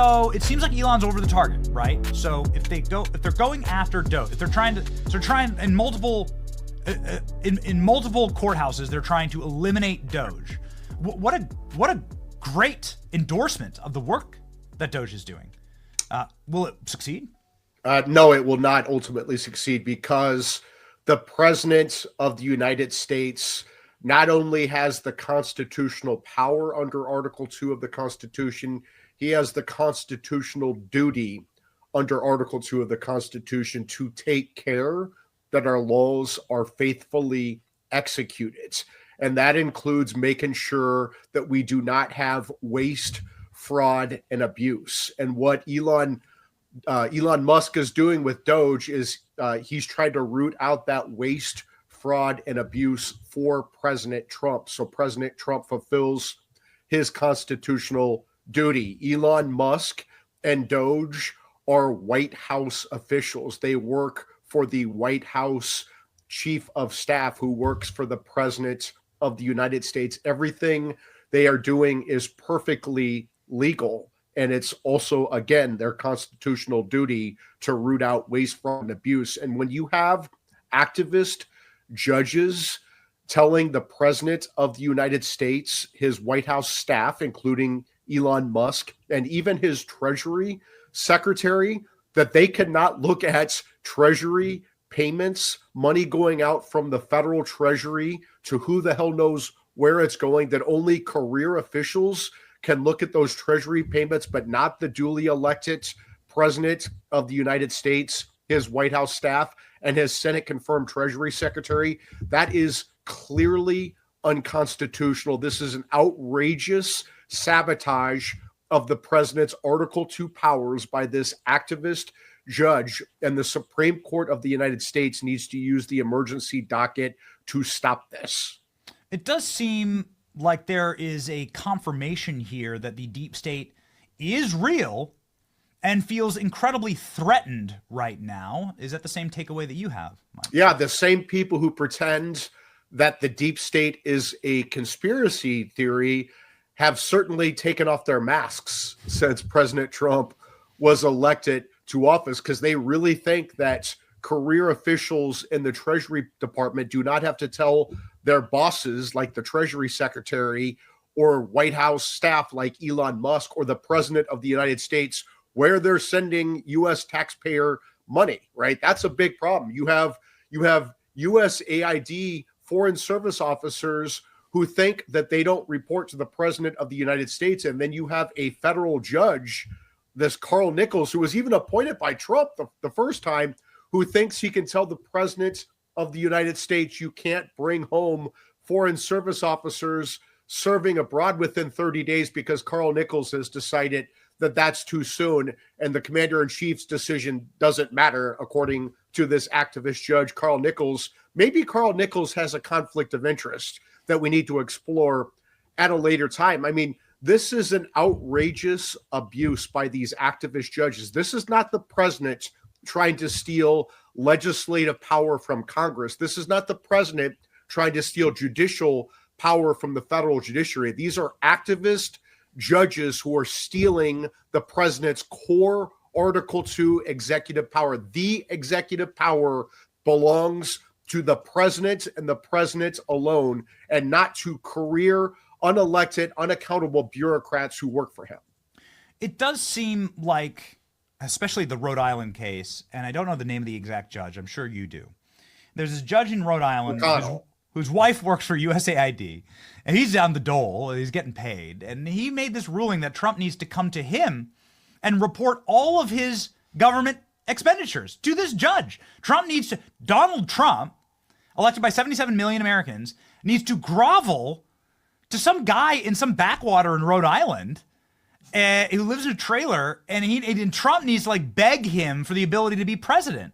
So it seems like Elon's over the target, right? So if they're going after Doge, if they're trying in multiple courthouses, they're trying to eliminate Doge. What a great endorsement of the work that Doge is doing. Will it succeed? No, it will not ultimately succeed, because the president of the United States not only has the constitutional power under Article 2 of the Constitution, he has the constitutional duty under Article 2 of the Constitution to take care that our laws are faithfully executed. And that includes making sure that we do not have waste, fraud, and abuse. And what Elon Musk is doing with Doge is he's trying to root out that waste, fraud, and abuse for President Trump. So President Trump fulfills his constitutional duty. Elon Musk and Doge are White House officials. They work for the White House chief of staff, who works for the president of the United States. Everything they are doing is perfectly legal. And it's also, again, their constitutional duty to root out waste, fraud, and abuse. And when you have activist judges telling the president of the United States, his White House staff, including Elon Musk, and even his Treasury Secretary, that they cannot look at Treasury payments, money going out from the federal Treasury to who the hell knows where it's going, that only career officials can look at those Treasury payments, but not the duly elected president of the United States, his White House staff, and his Senate-confirmed Treasury Secretary. That is clearly unconstitutional. This is an outrageous sabotage of the president's Article 2 powers by this activist judge, and the Supreme Court of the United States needs to use the emergency docket to stop this. It does seem like there is a confirmation here that the deep state is real and feels incredibly threatened right now. Is that the same takeaway that you have, Mike? Yeah, the same people who pretend that the deep state is a conspiracy theory have certainly taken off their masks since President Trump was elected to office, because they really think that career officials in the Treasury Department do not have to tell their bosses, like the Treasury Secretary, or White House staff like Elon Musk, or the President of the United States, where they're sending U.S. taxpayer money, right? That's a big problem. You have USAID foreign service officers who think that they don't report to the President of the United States, and then you have a federal judge, this Carl Nichols, who was even appointed by Trump the first time, who thinks he can tell the President of the United States, you can't bring home foreign service officers serving abroad within 30 days because Carl Nichols has decided that that's too soon, and the commander-in-chief's decision doesn't matter, according to this activist judge, Carl Nichols. Maybe Carl Nichols has a conflict of interest that we need to explore at a later time. I mean, this is an outrageous abuse by these activist judges. This is not the president trying to steal legislative power from Congress. This is not the president trying to steal judicial power from the federal judiciary. These are activist judges who are stealing the president's core Article 2 executive power. The executive power belongs to the president and the president alone, and not to career, unelected, unaccountable bureaucrats who work for him. It does seem like, especially the Rhode Island case, and I don't know the name of the exact judge, I'm sure you do. There's this judge in Rhode Island whose wife works for USAID, and he's on the dole, he's getting paid, and he made this ruling that Trump needs to come to him and report all of his government expenditures to this judge. Donald Trump, elected by 77 million Americans, needs to grovel to some guy in some backwater in Rhode Island who lives in a trailer, and Trump needs to beg him for the ability to be president.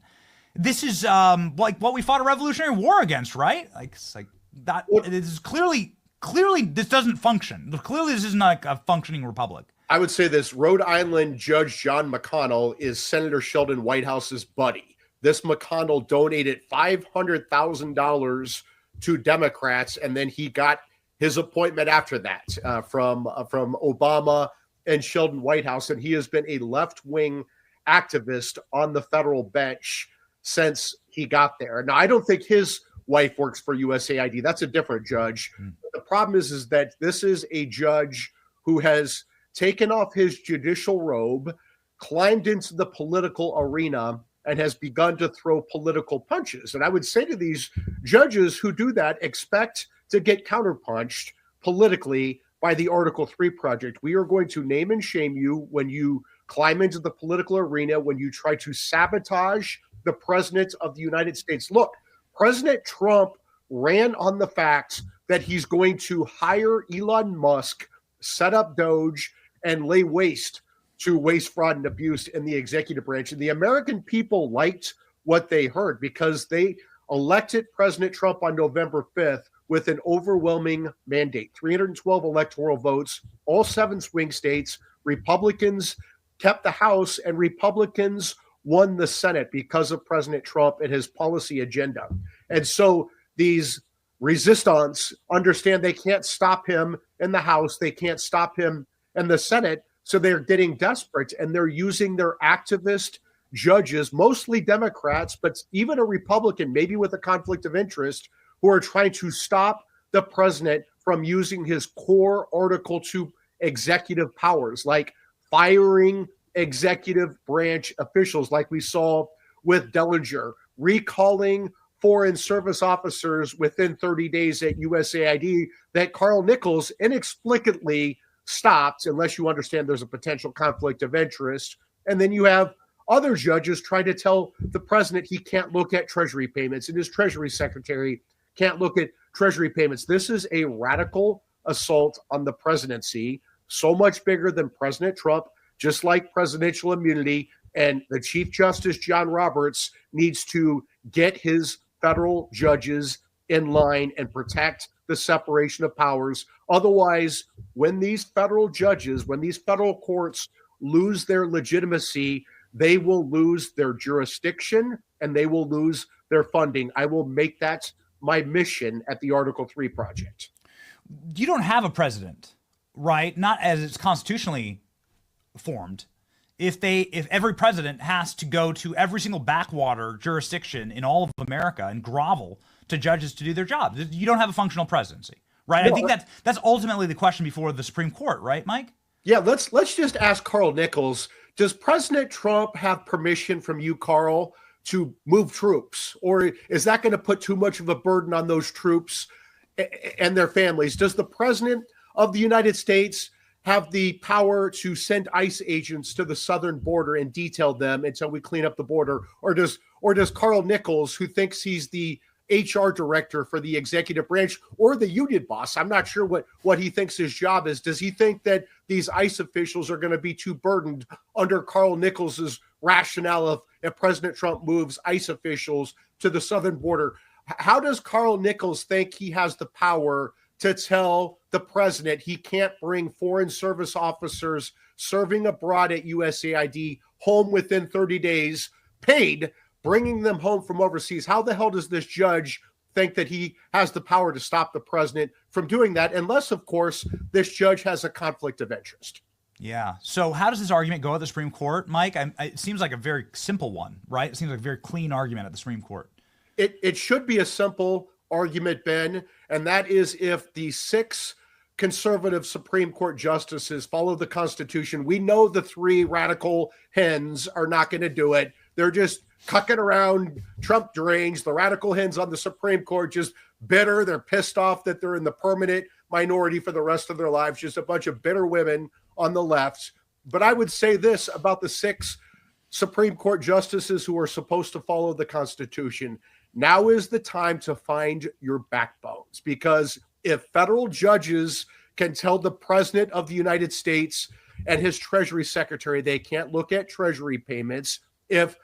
This is like what we fought a Revolutionary War against, right? It is clearly this doesn't function. Clearly, this is not a functioning republic. I would say this: Rhode Island Judge John McConnell is Senator Sheldon Whitehouse's buddy. This McConnell donated $500,000 to Democrats, and then he got his appointment after that from Obama in Sheldon Whitehouse, and he has been a left-wing activist on the federal bench since he got there. Now, I don't think his wife works for USAID. That's a different judge. The problem is that this is a judge who has taken off his judicial robe, climbed into the political arena, and has begun to throw political punches. And I would say to these judges who do that, expect to get counterpunched politically by the Article 3 project. We are going to name and shame you when you climb into the political arena, when you try to sabotage the president of the United States. Look, President Trump ran on the fact that he's going to hire Elon Musk, set up Doge, and lay waste to waste, fraud, and abuse in the executive branch. And the American people liked what they heard because they elected President Trump on November 5th with an overwhelming mandate, 312 electoral votes, all 7 swing states. Republicans kept the House, and Republicans won the Senate because of President Trump and his policy agenda. And so these resistants understand they can't stop him in the House, they can't stop him in the Senate, so they're getting desperate, and they're using their activist judges, mostly Democrats, but even a Republican, maybe with a conflict of interest, who are trying to stop the president from using his core Article 2 executive powers, like firing executive branch officials, like we saw with Dellinger, recalling foreign service officers within 30 days at USAID that Carl Nichols inexplicably stopped, unless you understand there's a potential conflict of interest. And then you have other judges trying to tell the president he can't look at Treasury payments, and his Treasury secretary can't look at Treasury payments. This is a radical assault on the presidency, so much bigger than President Trump, just like presidential immunity. And the Chief Justice, John Roberts, needs to get his federal judges in line and protect the separation of powers. Otherwise, when these federal judges, when these federal courts lose their legitimacy, they will lose their jurisdiction and they will lose their funding. I will make that my mission at the Article 3 project. You don't have a president, right? Not as it's constitutionally formed. If every president has to go to every single backwater jurisdiction in all of America and grovel to judges to do their job, you don't have a functional presidency, right? No, I think that's ultimately the question before the Supreme Court, right, Mike? Yeah, let's just ask Carl Nichols. Does President Trump have permission from you, Carl, to move troops? Or is that going to put too much of a burden on those troops and their families? Does the president of the United States have the power to send ICE agents to the southern border and detail them until we clean up the border? Or does Carl Nichols, who thinks he's the HR director for the executive branch or the union boss, I'm not sure what he thinks his job is. Does he think that these ICE officials are going to be too burdened under Carl Nichols's rationale if President Trump moves ICE officials to the southern border? How does Carl Nichols think he has the power to tell the president he can't bring foreign service officers serving abroad at USAID home within 30 days, paid, bringing them home from overseas? How the hell does this judge think that he has the power to stop the president from doing that? Unless, of course, this judge has a conflict of interest. Yeah. So how does this argument go at the Supreme Court, Mike? It seems like a very simple one, right? It seems like a very clean argument at the Supreme Court. It should be a simple argument, Ben, and that is if the 6 conservative Supreme Court justices follow the Constitution. We know the 3 radical hens are not going to do it. They're just cucking around, Trump deranged. The radical hens on the Supreme Court just bitter. They're pissed off that they're in the permanent minority for the rest of their lives. Just a bunch of bitter women on the left. But I would say this about the 6 Supreme Court justices who are supposed to follow the Constitution. Now is the time to find your backbones, because if federal judges can tell the president of the United States and his Treasury secretary they can't look at Treasury payments, if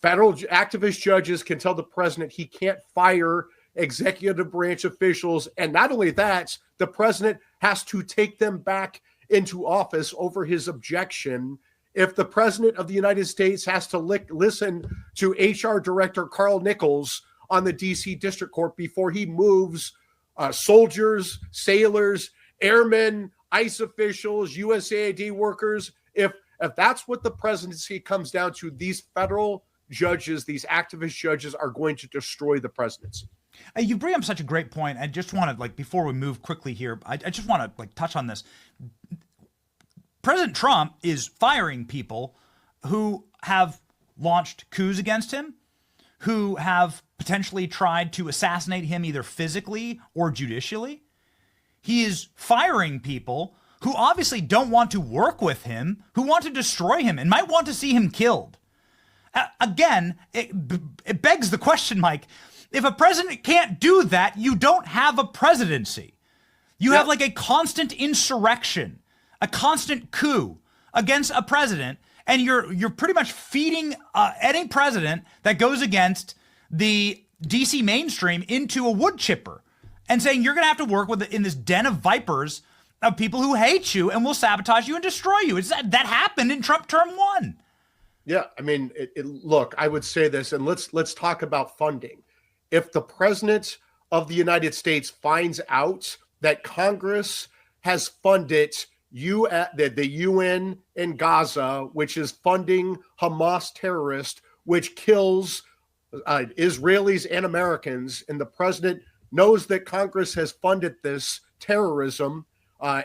federal activist judges can tell the president he can't fire executive branch officials, and not only that, the president has to take them back into office over his objection. If the president of the United States has to listen to HR Director Carl Nichols on the D.C. District Court before he moves soldiers, sailors, airmen, ICE officials, USAID workers. If that's what the presidency comes down to, these federal judges, these activist judges are going to destroy the presidency. You bring up such a great point. I just want to, like, before we move quickly here, I just want to, like, touch on this. President Trump is firing people who have launched coups against him, who have potentially tried to assassinate him either physically or judicially. He is firing people who obviously don't want to work with him, who want to destroy him and might want to see him killed. Again, it begs the question, Mike, if a president can't do that, you don't have a presidency. You have like a constant insurrection, a constant coup against a president, and you're pretty much feeding any president that goes against the DC mainstream into a wood chipper and saying you're going to have to work with in this den of vipers of people who hate you and will sabotage you and destroy you. That happened in Trump term 1. Yeah, I mean, look, I would say this, and let's talk about funding. If the president of the United States finds out that Congress has funded the UN in Gaza, which is funding Hamas terrorists, which kills Israelis and Americans, and the president knows that Congress has funded this terrorism,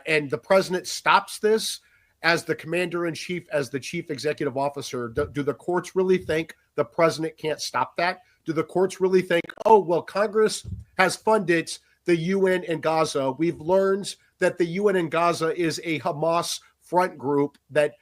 and the president stops this as the commander-in-chief, as the chief executive officer, do the courts really think the president can't stop that? Do the courts really think, oh, well, Congress has funded the UN in Gaza. We've learned that the UN in Gaza is a Hamas front group that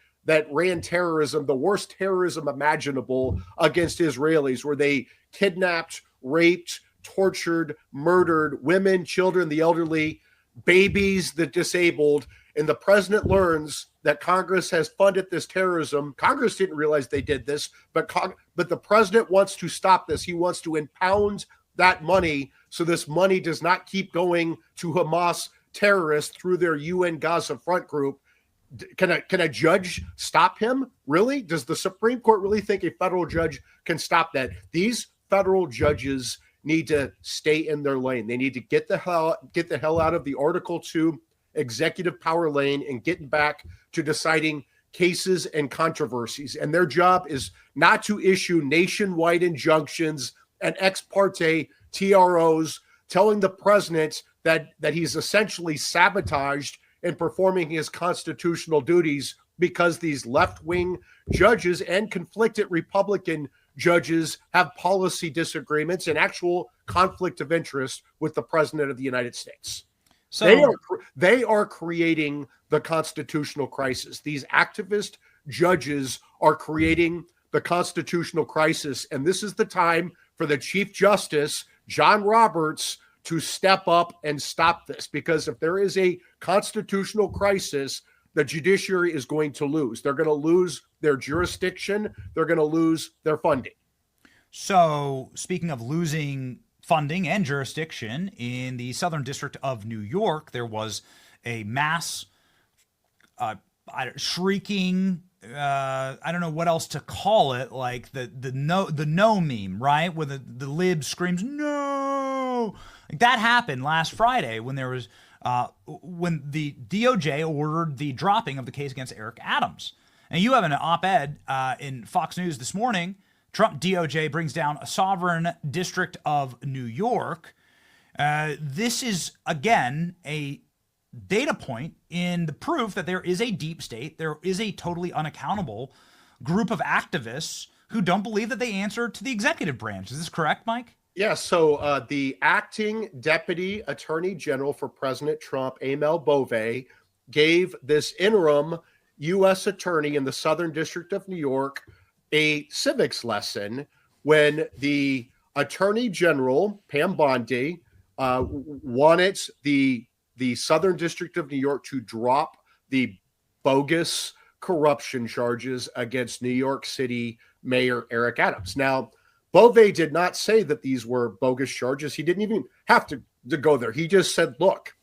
ran terrorism, the worst terrorism imaginable against Israelis, where they kidnapped, raped, tortured, murdered women, children, the elderly, babies, the disabled. And the president learns that Congress has funded this terrorism. Congress didn't realize they did this, but the president wants to stop this. He wants to impound that money so this money does not keep going to Hamas terrorists through their UN Gaza front group. Can a judge stop him? Really? Does the Supreme Court really think a federal judge can stop that? These federal judges need to stay in their lane. They need to get the hell out of the Article 2 executive power lane and getting back to deciding cases and controversies. And their job is not to issue nationwide injunctions and ex parte TROs telling the president that he's essentially sabotaged in performing his constitutional duties because these left-wing judges and conflicted Republican judges have policy disagreements and actual conflict of interest with the president of the United States. So they are creating the constitutional crisis. These activist judges are creating the constitutional crisis. And this is the time for the Chief Justice, John Roberts, to step up and stop this. Because if there is a constitutional crisis, the judiciary is going to lose. They're going to lose their jurisdiction. They're going to lose their funding. So speaking of losing funding and jurisdiction, in the Southern District of New York, there was a mass shrieking. I don't know what else to call it, like the no meme, right? Where the lib screams no. Like that happened last Friday when there was when the DOJ ordered the dropping of the case against Eric Adams. And you have an op-ed in Fox News this morning. Trump DOJ brings down a sovereign district of New York. This is, again, a data point in the proof that there is a deep state. There is a totally unaccountable group of activists who don't believe that they answer to the executive branch. Is this correct, Mike? Yeah, so the acting deputy attorney general for President Trump, Amel Bove, gave this interim U.S. attorney in the Southern District of New York a civics lesson when the attorney general, Pam Bondi, wanted the Southern District of New York to drop the bogus corruption charges against New York City Mayor Eric Adams. Now, Bove did not say that these were bogus charges. He didn't even have to go there. He just said, look,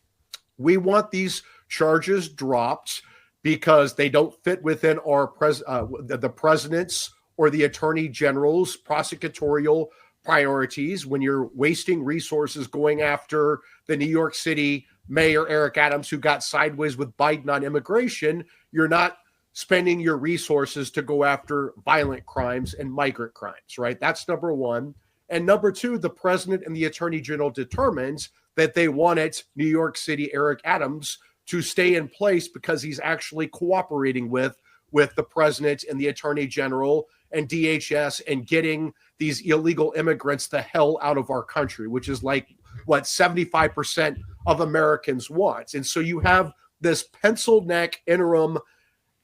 we want these charges dropped because they don't fit within our the president's or the attorney general's prosecutorial priorities when you're wasting resources going after the New York City Mayor Eric Adams, who got sideways with Biden on immigration. You're not spending your resources to go after violent crimes and migrant crimes, right? That's number one. And number two, the president and the attorney general determines that they wanted New York City Eric Adams to stay in place because he's actually cooperating with the president and the attorney general and DHS and getting these illegal immigrants the hell out of our country, which is like what 75% of Americans want. And so you have this pencil neck interim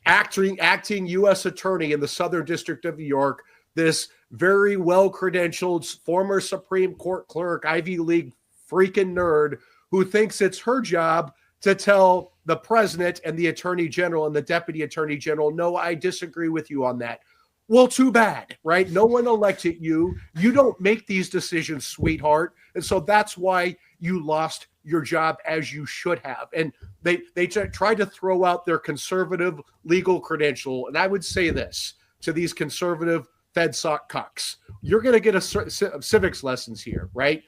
acting U.S. attorney in the Southern District of New York, this very well-credentialed former Supreme Court clerk, Ivy League freaking nerd who thinks it's her job to tell the president and the attorney general and the deputy attorney general, no, I disagree with you on that. Well, too bad, right? No one elected you. You don't make these decisions, sweetheart. And so that's why you lost your job, as you should have. And they tried to throw out their conservative legal credential. And I would say this to these conservative FedSoc cucks. You're going to get a civics lessons here, right?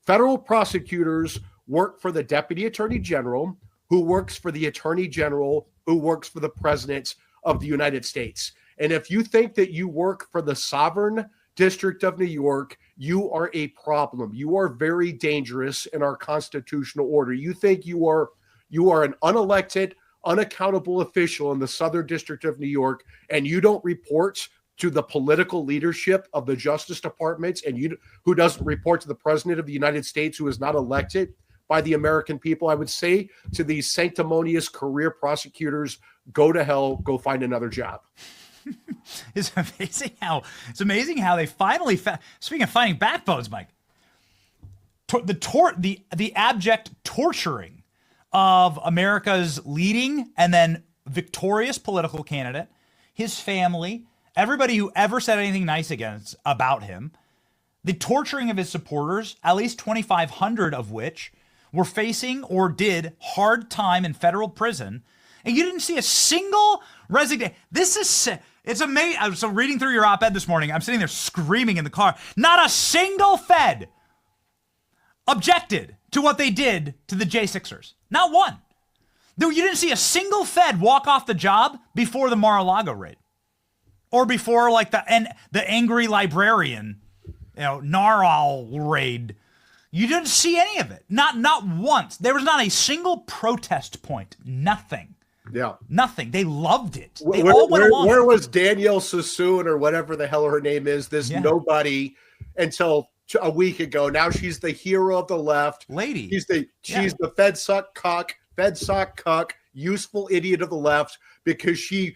Federal prosecutors work for the deputy attorney general, who works for the attorney general, who works for the president of the United States. And if you think that you work for the sovereign District of New York, you are a problem. You are very dangerous in our constitutional order. You think you are an unelected, unaccountable official in the Southern District of New York, and you don't report to the political leadership of the Justice Department, and who doesn't report to the President of the United States, who is not elected by the American people. I would say to these sanctimonious career prosecutors, go to hell, go find another job. It's amazing how they finally speaking of finding backbones, Mike. The abject torturing of America's leading and then victorious political candidate, his family, everybody who ever said anything nice about him, the torturing of his supporters, at least 2,500 of which were facing or did hard time in federal prison, and you didn't see a single resignation. It's amazing. I was reading through your op-ed this morning. I'm sitting there screaming in the car. Not a single Fed objected to what they did to the J6ers. Not one. You didn't see a single Fed walk off the job before the Mar-a-Lago raid, or before like the angry librarian, Narwhal raid. You didn't see any of it. Not once. There was not a single protest point. Nothing. Yeah. Nothing. They loved it. They all went along. Where was Danielle Sassoon, or whatever the hell her name is, nobody until a week ago? Now she's the hero of the left. Lady. She's the FedSoc cuck, useful idiot of the left, because she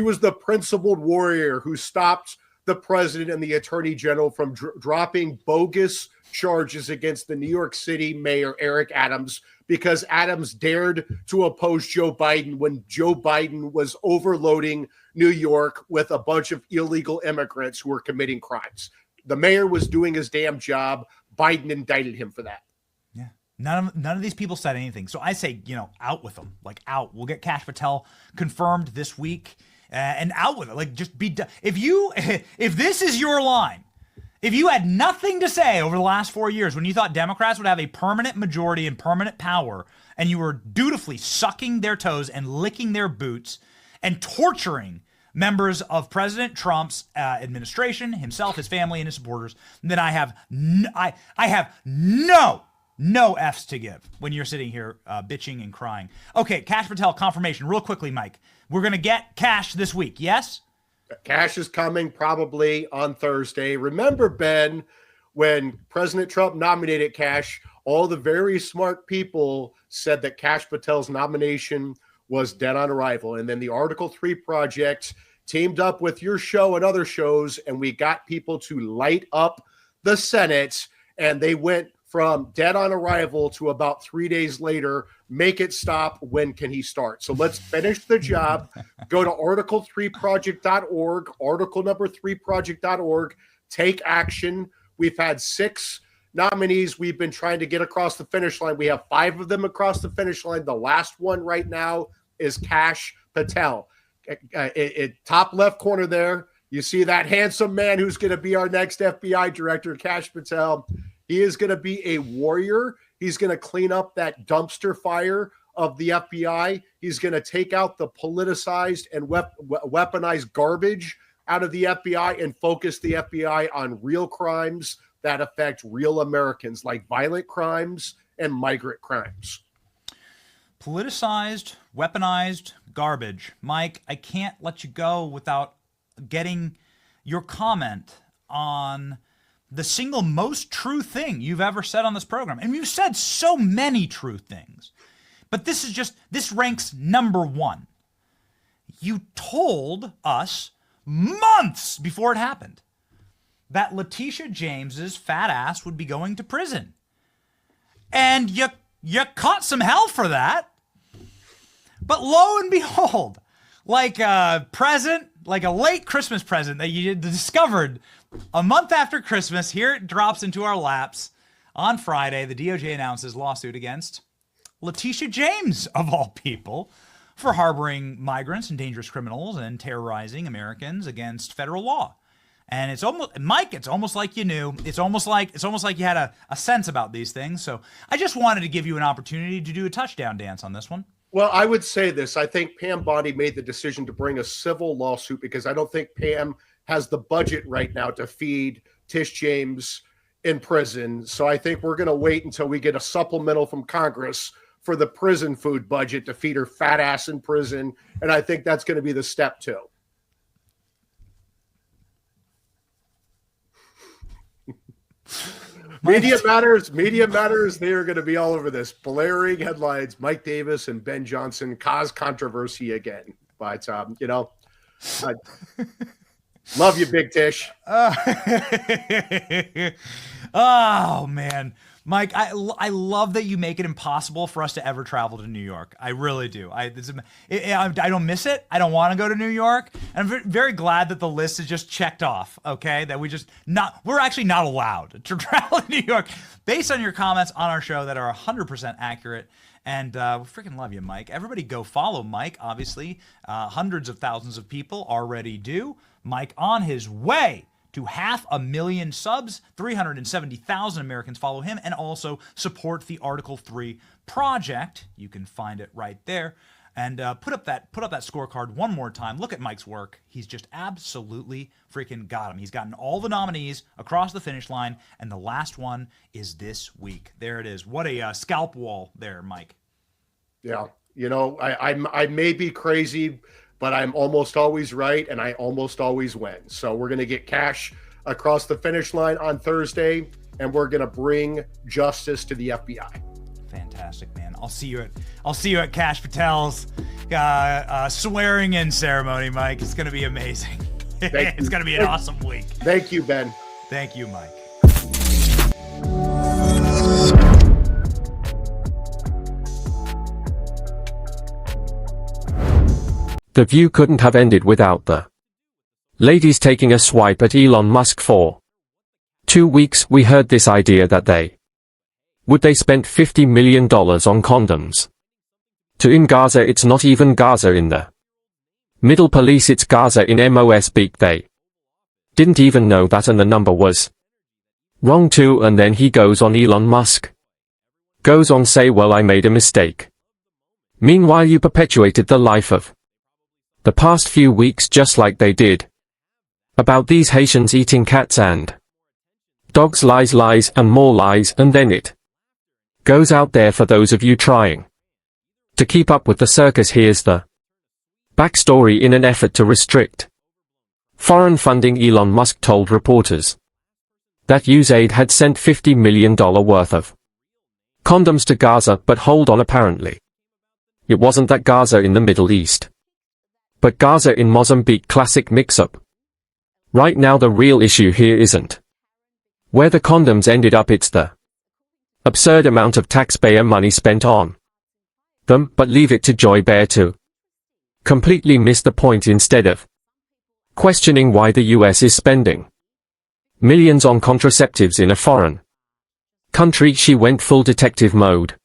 was the principled warrior who stopped the president and the attorney general from dropping bogus charges against the New York City mayor, Eric Adams, because Adams dared to oppose Joe Biden when Joe Biden was overloading New York with a bunch of illegal immigrants who were committing crimes. The mayor was doing his damn job. Biden indicted him for that. Yeah. None of these people said anything. So I say, out with them. Like, out. We'll get Kash Patel confirmed this week, and out with it. Like, just be done. If this is your line, if you had nothing to say over the last 4 years when you thought Democrats would have a permanent majority and permanent power, and you were dutifully sucking their toes and licking their boots and torturing members of President Trump's administration, himself, his family, and his supporters, then I have no F's to give when you're sitting here bitching and crying. Okay, Kash Patel confirmation real quickly, Mike. We're going to get Kash this week, yes? Kash is coming probably on Thursday. Remember, Ben, when President Trump nominated Kash, all the very smart people said that Kash Patel's nomination was dead on arrival. And then the Article 3 Project teamed up with your show and other shows, and we got people to light up the Senate, and they went from dead on arrival to about 3 days later, make it stop. When can he start? So let's finish the job. Go to article3project.org, article number 3project.org. Take action. We've had 6 nominees we've been trying to get across the finish line. We have 5 of them across the finish line. The last one right now is Kash Patel. Top left corner there, you see that handsome man who's going to be our next FBI director, Kash Patel. He is going to be a warrior. He's going to clean up that dumpster fire of the FBI. He's going to take out the politicized and weaponized garbage out of the FBI and focus the FBI on real crimes that affect real Americans, like violent crimes and migrant crimes. Politicized, weaponized garbage. Mike, I can't let you go without getting your comment on the single most true thing you've ever said on this program. And you've said so many true things, but this ranks number one. You told us months before it happened that Letitia James's fat ass would be going to prison. And you caught some hell for that. But lo and behold, like a present, like a late Christmas present that you discovered a month after Christmas, here it drops into our laps. On Friday, the DOJ announces lawsuit against Letitia James, of all people, for harboring migrants and dangerous criminals and terrorizing Americans against federal law. And it's almost, Mike, it's almost like you knew. It's almost like you had a sense about these things. So I just wanted to give you an opportunity to do a touchdown dance on this one. Well, I would say this. I think Pam Bondi made the decision to bring a civil lawsuit because I don't think Pam has the budget right now to feed Tish James in prison. So I think we're going to wait until we get a supplemental from Congress for the prison food budget to feed her fat ass in prison. And I think that's going to be the step two. Media matters. They are going to be all over this. Blaring headlines. Mike Davis and Ben Johnson cause controversy again. But, love you, Big Tish. Oh, man. Mike, I love that you make it impossible for us to ever travel to New York. I really do. I don't miss it. I don't want to go to New York. And I'm very glad that the list is just checked off, okay? That we're actually not allowed to travel to New York based on your comments on our show that are 100% accurate. And we freaking love you, Mike. Everybody go follow Mike, obviously. Hundreds of thousands of people already do. Mike on his way to 500,000 subs. 370,000 Americans follow him and also support the Article 3 project. You can find it right there. And put up that scorecard one more time. Look at Mike's work. He's just absolutely freaking got him. He's gotten all the nominees across the finish line, and the last one is this week. There it is. What a scalp wall there, Mike. Yeah, I may be crazy, but I'm almost always right, and I almost always win. So we're going to get cash across the finish line on Thursday, and we're going to bring justice to the FBI. Fantastic, man. I'll see you at Kash Patel's swearing in ceremony, Mike. It's going to be amazing. It's going to be an awesome week. Thank you, Ben. Thank you, Mike. The View couldn't have ended without the ladies taking a swipe at Elon Musk for 2 weeks. We heard this idea that they spent $50 million on condoms. In Gaza, it's not even Gaza in the Middle Police, it's Gaza in Mosbeak. They didn't even know that, and the number was wrong too. And then he goes on, Elon Musk goes on say, well, I made a mistake. Meanwhile, you perpetuated the life of the past few weeks, just like they did about these Haitians eating cats and dogs. Lies, and more lies, and then it goes out there for those of you trying to keep up with the circus. Here's the backstory. In an effort to restrict foreign funding, Elon Musk told reporters that USAID had sent $50 million worth of condoms to Gaza, but hold on, apparently it wasn't that Gaza in the Middle East, but Gaza in Mozambique. Classic mix-up. Right now the real issue here isn't where the condoms ended up, it's the absurd amount of taxpayer money spent on them. But leave it to Joy Bear to completely miss the point. Instead of questioning why the US is spending millions on contraceptives in a foreign country, she went full detective mode.